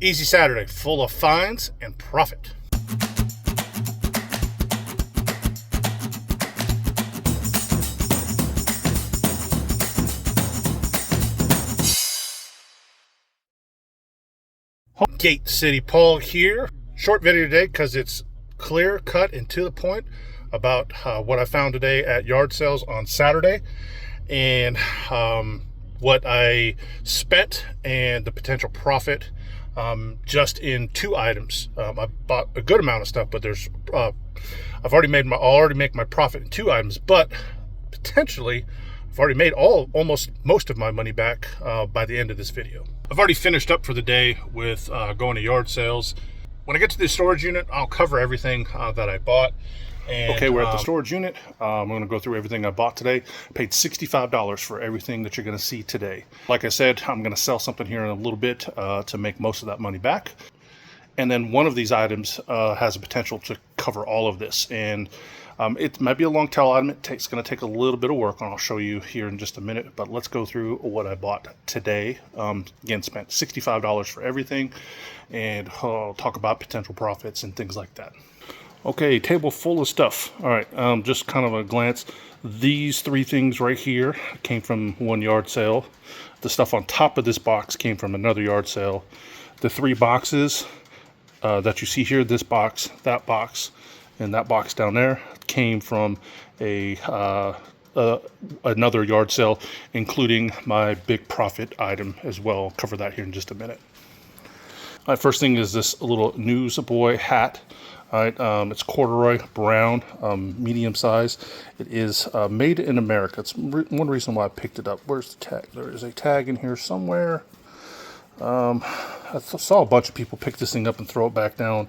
Easy Saturday, full of finds and profit. Gate City Paul here. Short video today because it's clear cut and to the point about what I found today at yard sales on Saturday, and what I spent and the potential profit just in two items. I bought a good amount of stuff, but there's I'll already make my profit in two items, but potentially I've already made almost most of my money back by the end of this video. I've already finished up for the day with going to yard sales. When I get to the storage unit, I'll cover everything that I bought. And, okay, we're at the storage unit. I'm going to go through everything I bought today. I paid $65 for everything that you're going to see today. Like I said, I'm going to sell something here in a little bit to make most of that money back. And then one of these items has a potential to cover all of this. And it might be a long tail item. It's going to take a little bit of work, and I'll show you here in just a minute. But let's go through what I bought today. Again, spent $65 for everything, and I'll talk about potential profits and things like that. Okay, table full of stuff. All right, just kind of a glance. These three things right here came from one yard sale. The stuff on top of this box came from another yard sale. The three boxes that you see here, this box, that box, and that box down there, came from another yard sale, including my big profit item as well. I'll cover that here in just a minute. All right, first thing is this little newsboy hat. All right, it's corduroy brown, medium size. It is made in America. It's one reason why I picked it up. Where's the tag? There is a tag in here somewhere. I saw a bunch of people pick this thing up and throw it back down,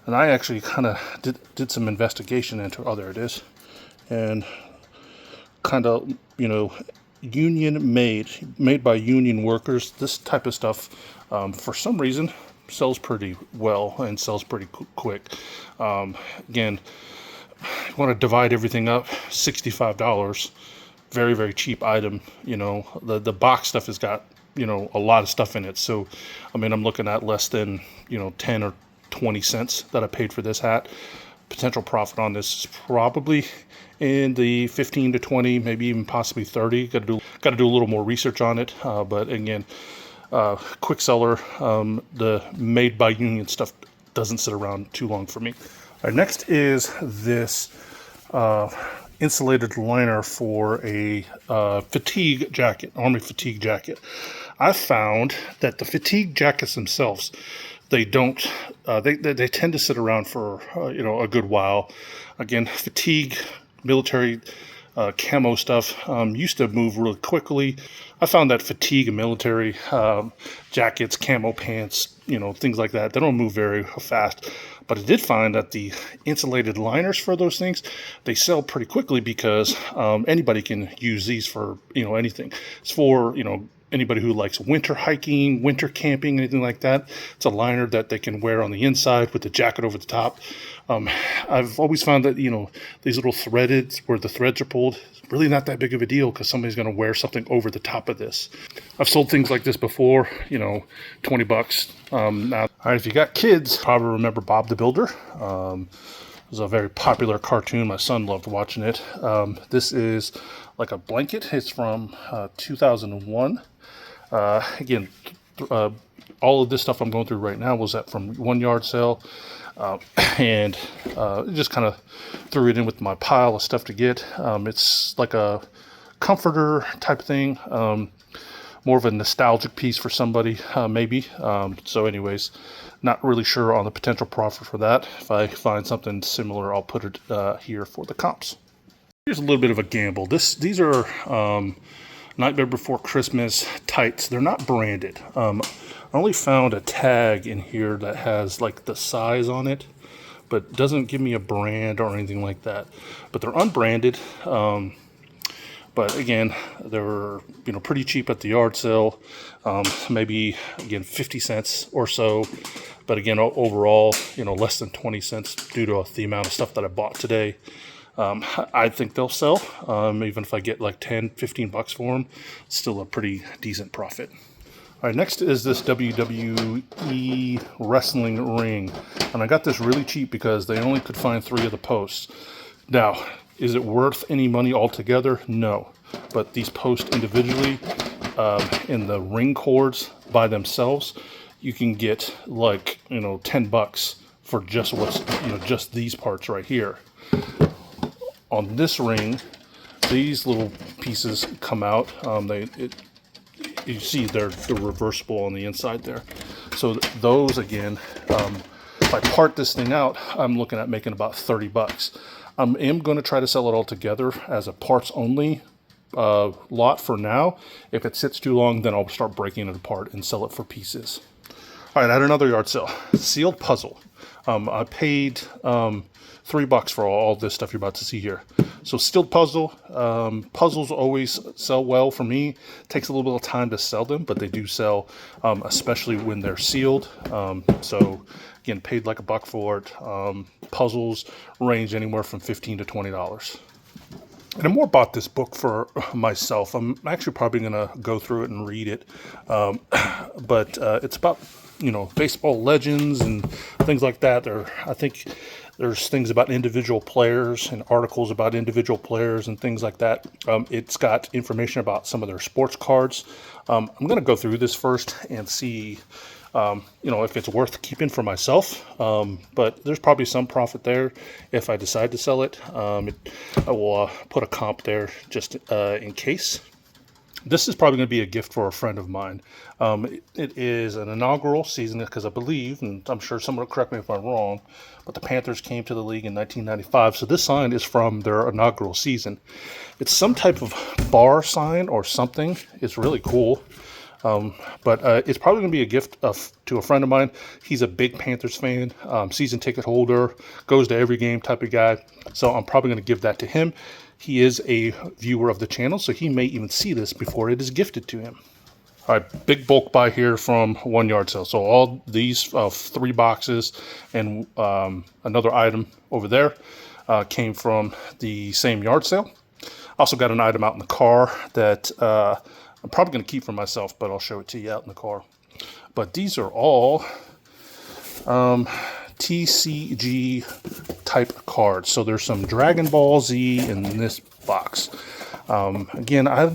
and I actually kind of did some investigation into, oh, there it is, and kind of, you know, union made by union workers. This type of stuff, for some reason, sells pretty well and sells pretty quick. Again, you want to divide everything up. $65, very, very cheap item. You know, the box stuff has got, you know, a lot of stuff in it. So, I mean, I'm looking at less than, you know, 10 or 20 cents that I paid for this hat. Potential profit on this is probably in the 15 to 20, maybe even possibly 30. Got to do a little more research on it. But again, quick seller. The made by union stuff doesn't sit around too long for me. All right, next is this insulated liner for a fatigue jacket, army fatigue jacket. I found that the fatigue jackets themselves, they don't, they tend to sit around for, you know, a good while. Again, fatigue, military camo stuff used to move really quickly. I found that fatigue and military jackets, camo pants, you know, things like that, they don't move very fast. But I did find that the insulated liners for those things, they sell pretty quickly because anybody can use these for, you know, anything. It's for, you know, anybody who likes winter hiking, winter camping, anything like that. It's a liner that they can wear on the inside with the jacket over the top. I've always found that, you know, these little threaded, where the threads are pulled, really not that big of a deal because somebody's going to wear something over the top of this. I've sold things like this before, you know, $20. Now, all right, if you got kids, probably remember Bob the Builder. It was a very popular cartoon. My son loved watching it. This is like a blanket. It's from 2001. Again, all of this stuff I'm going through right now was from one yard sale, and just kind of threw it in with my pile of stuff to get. It's like a comforter type thing, more of a nostalgic piece for somebody, maybe. So anyways, not really sure on the potential profit for that. If I find something similar, I'll put it here for the comps. Here's a little bit of a gamble. These are Nightmare Before Christmas tights. They're not branded. I only found a tag in here that has like the size on it, but doesn't give me a brand or anything like that. But they're unbranded. But again, they were, you know, pretty cheap at the yard sale. Maybe again 50 cents or so. But again, overall, you know, less than 20 cents due to the amount of stuff that I bought today. I think they'll sell, even if I get like 10, 15 bucks for them, still a pretty decent profit. All right, next is this WWE wrestling ring. And I got this really cheap because they only could find 3 of the posts. Now, is it worth any money altogether? No. But these posts individually and the ring cords by themselves, you can get like, $10 for just just these parts right here. On this ring, these little pieces come out. You see they're reversible on the inside there. So those again, if I part this thing out, I'm looking at making about $30. I am going to try to sell it all together as a parts only lot for now. If it sits too long, then I'll start breaking it apart and sell it for pieces. All right, I had another yard sale. Sealed puzzle. I paid $3 for all this stuff you're about to see here. So sealed puzzle. Puzzles always sell well for me. It takes a little bit of time to sell them, but they do sell, especially when they're sealed. So again, paid like $1 for it. Puzzles range anywhere from $15 to $20. And I more bought this book for myself. I'm actually probably going to go through it and read it. But it's about, baseball legends and things like that. I think there's things about individual players and articles about individual players and things like that. It's got information about some of their sports cards. I'm going to go through this first and see, if it's worth keeping for myself. But there's probably some profit there if I decide to sell it. I will put a comp there just in case. This is probably going to be a gift for a friend of mine. It is an inaugural season because I believe, and I'm sure someone will correct me if I'm wrong, but the Panthers came to the league in 1995. So this sign is from their inaugural season. It's some type of bar sign or something. It's really cool. But it's probably going to be a gift to a friend of mine. He's a big Panthers fan, season ticket holder, goes to every game type of guy. So I'm probably going to give that to him. He is a viewer of the channel, so he may even see this before it is gifted to him. All right, big bulk buy here from one yard sale. So all these 3 boxes and another item over there came from the same yard sale. Also got an item out in the car that I'm probably going to keep for myself, but I'll show it to you out in the car. But these are all TCG type cards. So there's some Dragon Ball Z in this box. Again, I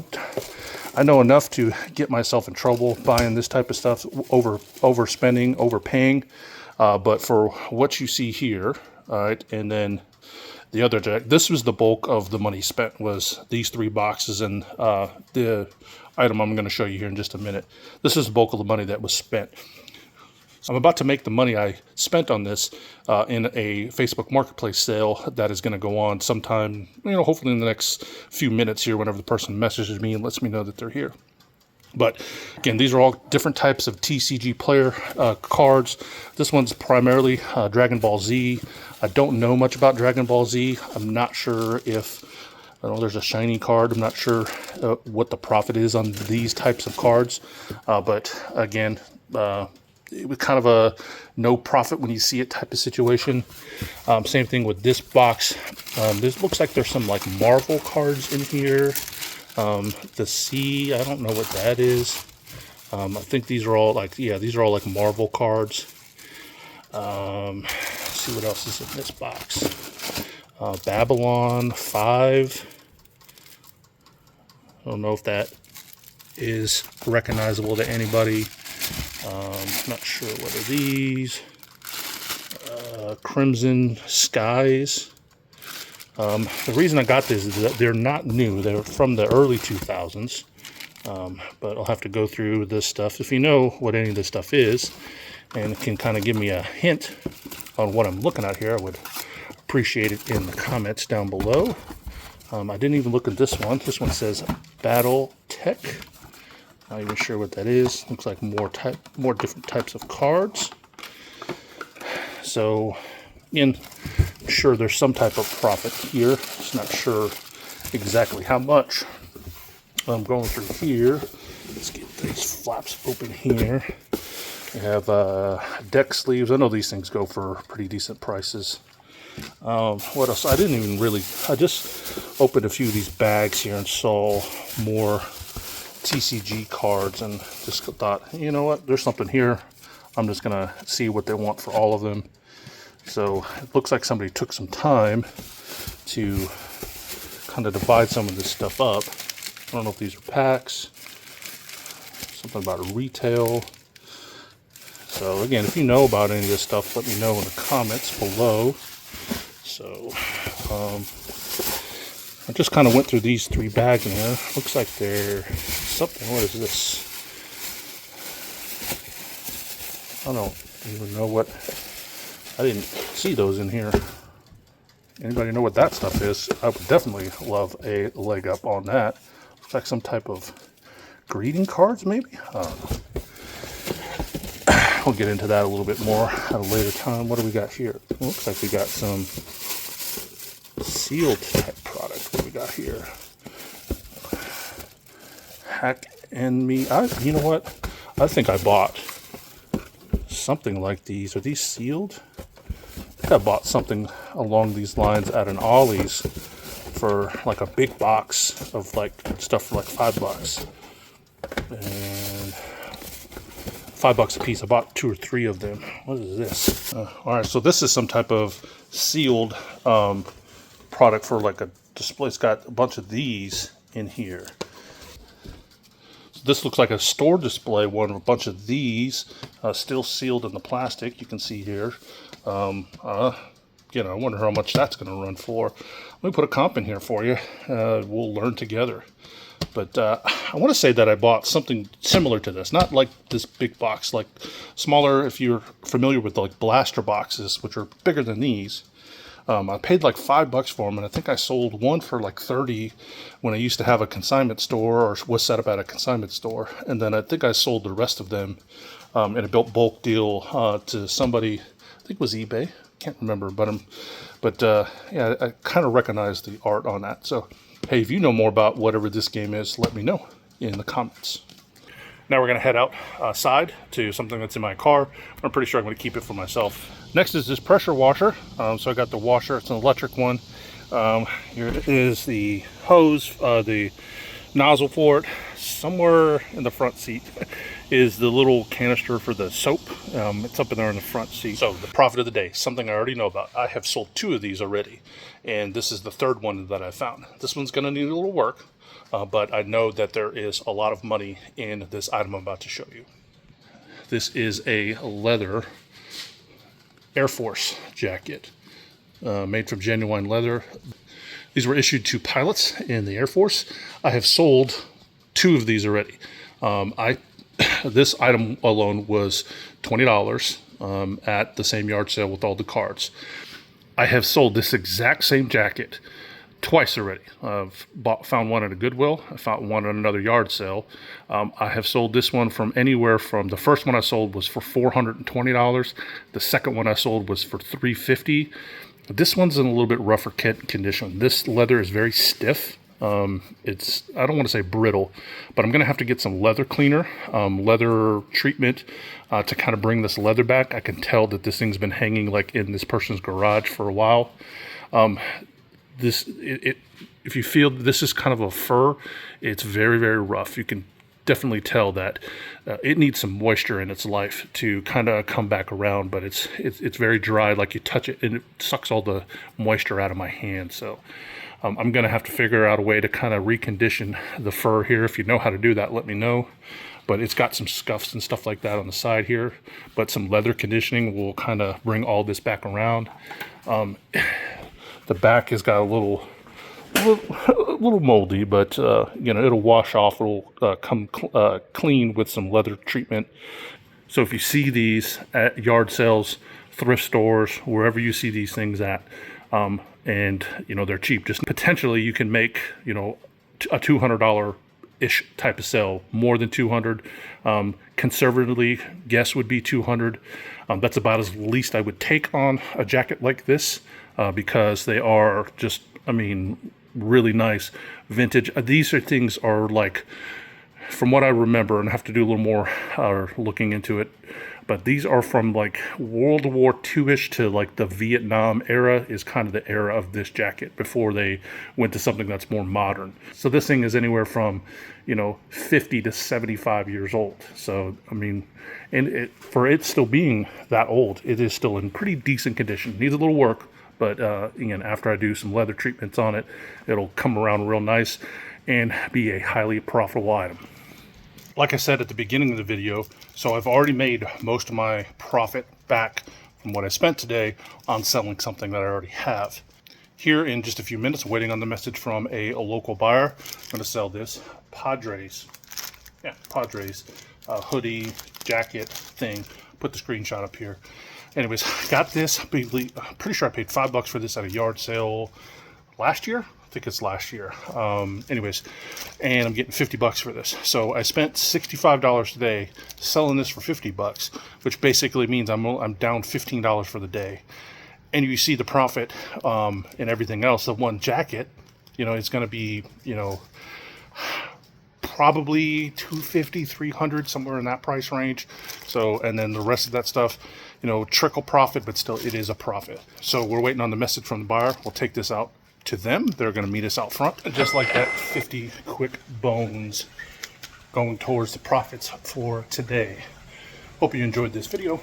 know enough to get myself in trouble buying this type of stuff, overspending, overpaying. But for what you see here, all right, and then the other deck, this was the bulk of the money spent, was these 3 boxes and the item I'm going to show you here in just a minute. This is the bulk of the money that was spent. I'm about to make the money I spent on this in a Facebook Marketplace sale that is going to go on sometime, hopefully in the next few minutes here whenever the person messages me and lets me know that they're here. But again, these are all different types of TCG player cards. This one's primarily Dragon Ball Z. I don't know much about Dragon Ball Z. I'm not sure if, there's a shiny card. I'm not sure what the profit is on these types of cards. But again, it was kind of a no profit when you see it type of situation. Same thing with this box. This looks like there's some like Marvel cards in here. The C, I don't know what that is. I think these are all these are all like Marvel cards. Let's see what else is in this box. Babylon 5. I don't know if that is recognizable to anybody. Not sure what are these. Crimson Skies. The reason I got this is that they're not new. They're from the early 2000s. But I'll have to go through this stuff. If you know what any of this stuff is and can kind of give me a hint on what I'm looking at here, I would appreciate it in the comments down below. I didn't even look at this one. This one says Battle Tech. Not even sure what that is. Looks like more different types of cards. So, again, I'm sure there's some type of profit here. Just not sure exactly how much. I'm going through here. Let's get these flaps open here. We have deck sleeves. I know these things go for pretty decent prices. What else? I just opened a few of these bags here and saw more TCG cards and just thought, you know what, there's something here. I'm just gonna see what they want for all of them. So it looks like somebody took some time to kind of divide some of this stuff up. I don't know if these are packs, something about retail. So again, if you know about any of this stuff, let me know in the comments below. So I just kind of went through these 3 bags in here. Looks like they're something. What is this? I don't even know what. I didn't see those in here. Anybody know what that stuff is? I would definitely love a leg up on that. Looks like some type of greeting cards, maybe? I don't know. We'll get into that a little bit more at a later time. What do we got here? It looks like we got some sealed type product. What do we got here? Hack and me. You know what? I think I bought something like these. Are these sealed? I think I bought something along these lines at an Ollie's for like a big box of like stuff for like $5. And $5 a piece. I bought 2 or 3 of them. What is this? All right, so this is some type of sealed product for like a display. It's got a bunch of these in here. So this looks like a store display one, a bunch of these still sealed in the plastic. You can see here. I wonder how much that's going to run for. Let me put a comp in here for you. We'll learn together. But I want to say that I bought something similar to this, not like this big box, like smaller. If you're familiar with like blaster boxes, which are bigger than these, I paid like $5 for them, and I think I sold one for like 30 when I used to have a consignment store or was set up at a consignment store, and then I think I sold the rest of them in a bulk deal to somebody. I think it was eBay. Can't remember, but yeah, I kind of recognize the art on that. So. Hey, if you know more about whatever this game is, let me know in the comments. Now we're going to head outside to something that's in my car. I'm pretty sure I'm going to keep it for myself. Next is this pressure washer. So I got the washer. It's an electric one. Here is the hose, the nozzle for it. Somewhere in the front seat is the little canister for the soap. It's up in there in the front seat. So the profit of the day, something I already know about. I have sold 2 of these already, and this is the 3rd one that I found. This one's going to need a little work, but I know that there is a lot of money in this item I'm about to show you. This is a leather Air Force jacket made from genuine leather. These were issued to pilots in the Air Force. I have sold 2 of these already. This item alone was $20 at the same yard sale with all the cards. I have sold this exact same jacket twice already. I've found one at a Goodwill. I found one at another yard sale. I have sold this one from anywhere from, the first one I sold was for $420. The second one I sold was for $350. This one's in a little bit rougher condition. This leather is very stiff. It's, I don't want to say brittle, but I'm going to have to get some leather cleaner, leather treatment to kind of bring this leather back. I can tell that this thing's been hanging like in this person's garage for a while. If you feel this is kind of a fur, it's very, very rough. You can definitely tell that it needs some moisture in its life to kind of come back around, but it's very dry. Like you touch it and it sucks all the moisture out of my hand. So I'm going to have to figure out a way to kind of recondition the fur here. If you know how to do that, let me know. But it's got some scuffs and stuff like that on the side here. But some leather conditioning will kind of bring all this back around. The back has got a little moldy, but it'll wash off. It'll come clean with some leather treatment. So if you see these at yard sales, thrift stores, wherever you see these things at, and they're cheap, just potentially you can make a $200-ish type of sale. More than 200, conservatively guess would be 200. That's about as least I would take on a jacket like this, because they are just, really nice vintage. These things are like, from what I remember, and I have to do a little more looking into it, but these are from like World War II-ish to like the Vietnam era is kind of the era of this jacket before they went to something that's more modern. So this thing is anywhere from, 50 to 75 years old. So, I mean, and for it still being that old, it is still in pretty decent condition. Needs a little work, but again, after I do some leather treatments on it, it'll come around real nice and be a highly profitable item. Like I said at the beginning of the video, so I've already made most of my profit back from what I spent today on selling something that I already have. Here in just a few minutes, waiting on the message from a local buyer, I'm going to sell this Padres hoodie, jacket thing. Put the screenshot up here. Anyways, got this. Pretty sure I paid $5 for this at a yard sale last year. I think it's last year. Anyways, and I'm getting $50 for this. So I spent $65 today selling this for $50, which basically means I'm down $15 for the day. And you see the profit and everything else. The one jacket, it's going to be, probably $250, $300, somewhere in that price range. So, and then the rest of that stuff, trickle profit, but still it is a profit. So we're waiting on the message from the buyer. We'll take this out to them. They're going to meet us out front. And just like that, 50 quick bones going towards the profits for today. Hope you enjoyed this video.